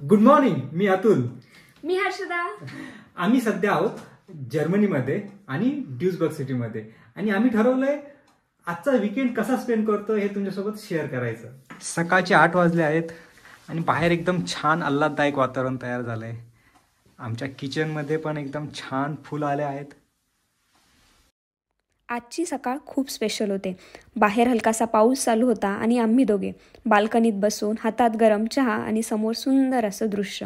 Good morning. मी अतुल. मी हर्षदा. आम्ही सध्या आहोत जर्मनीमध्ये आणि ड्युसबर्ग सिटीमध्ये आणि आम्ही ठरवलंय आजचा वीकेंड कसा स्पेंड करतो हे तुमच्यासोबत शेअर करायचं. सकाळचे 8 वाजले आहेत आणि बाहेर एकदम छान आल्हाददायक वातावरण तयार झालंय. आमच्या किचनमध्ये पण एकदम छान फुलं आले आहेत. आजची सकाळ खूप स्पेशल होते. बाहेर हलकासा पाऊस चालू होता आणि आम्ही दोघे बाल्कनीत बसून हातात गरम चहा आणि समोर सुंदर असं दृश्य.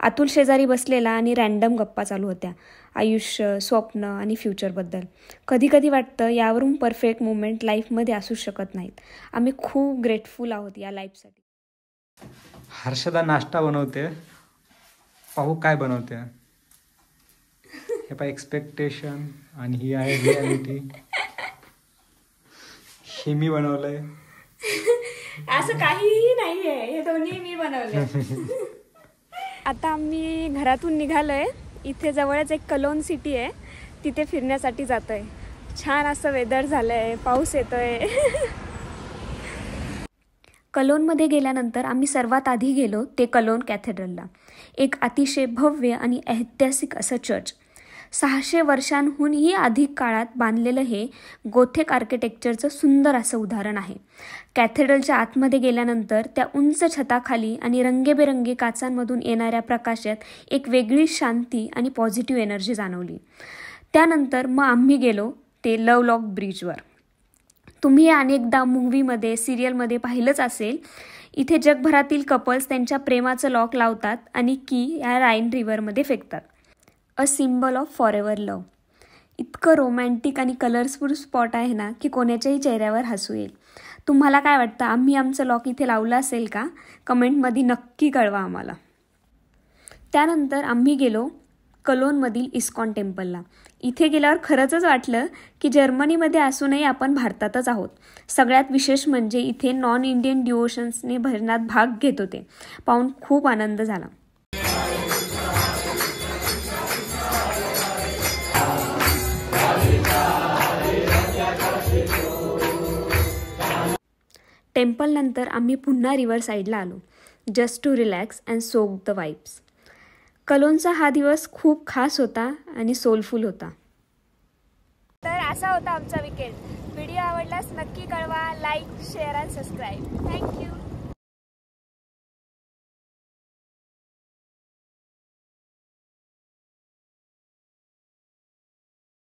अतुल शेजारी बसलेला आणि रॅन्डम गप्पा चालू होत्या. आयुष्य, स्वप्न आणि फ्युचरबद्दल. कधी कधी वाटतं यावरून परफेक्ट मुवमेंट लाईफमध्ये असू शकत नाहीत. आम्ही खूप ग्रेटफुल आहोत या लाईफसाठी. हर्षदा नाश्ता बनवते. पाहू काय बनवते. हे पाय एक्सपेक्टेशन आणि ही आहे रियालिटी. हे मी बनवलंय. असं काहीही नाहीये, हे दोन्ही मी बनवले. आता आम्ही घरातून निघालोय. इथे जवळच एक कलोन सिटी आहे, तिथे फिरण्यासाठी जातोय. छान असं वेदर झालंय, पाऊस येतोय. कलोनमध्ये गेल्यानंतर आम्ही सर्वात आधी गेलो ते कलोन कॅथेड्रलला. एक अतिशय भव्य आणि ऐतिहासिक असं चर्च. 600 वर्षांहूनही अधिक काळात बांधलेलं हे गोथिक आर्किटेक्चरचं सुंदर असं उदाहरण आहे. कॅथेड्रलच्या आतमध्ये गेल्यानंतर त्या उंच छताखाली आणि रंगीबेरंगी काचांमधून येणाऱ्या प्रकाशात एक वेगळी शांती आणि पॉझिटिव्ह एनर्जी जाणवली. त्यानंतर मग आम्ही गेलो ते लवलॉक ब्रिजवर. तुम्ही अनेकदा मूव्हीमध्ये, सिरियलमध्ये पाहिलंच असेल. इथे जगभरातील कपल्स त्यांच्या प्रेमाचं लॉक लावतात आणि की या राईन रिव्हरमध्ये फेकतात. A symbol of for ever love. इतकं रोमॅन्टिक आणि कलरफुल स्पॉट आहे ना की कोणाच्याही चेहऱ्यावर हसू येईल. तुम्हाला काय वाटतं, आम्ही आमचं लॉक इथे लावलं असेल का? कमेंटमध्ये नक्की कळवा आम्हाला. त्यानंतर आम्ही गेलो कलोनमधील इस्कॉन टेम्पलला. इथे गेल्यावर खरंच वाटलं की जर्मनीमध्ये असूनही आपण भारतातच आहोत. सगळ्यात विशेष म्हणजे इथे नॉन इंडियन डिवोशन्सने भजनात भाग घेत होते. पाहून खूप आनंद झाला. टेम्पल नंतर आम्ही पुन्हा रिव्हर साईडला आलो, just to relax and soak the vibes. कलोनचा हा दिवस खूप खास होता आणि सोलफुल होता. तर असा होता आमचा वीकेंड. व्हिडिओ आवडल्यास नक्की कळवा. Like, share and subscribe. Thank you.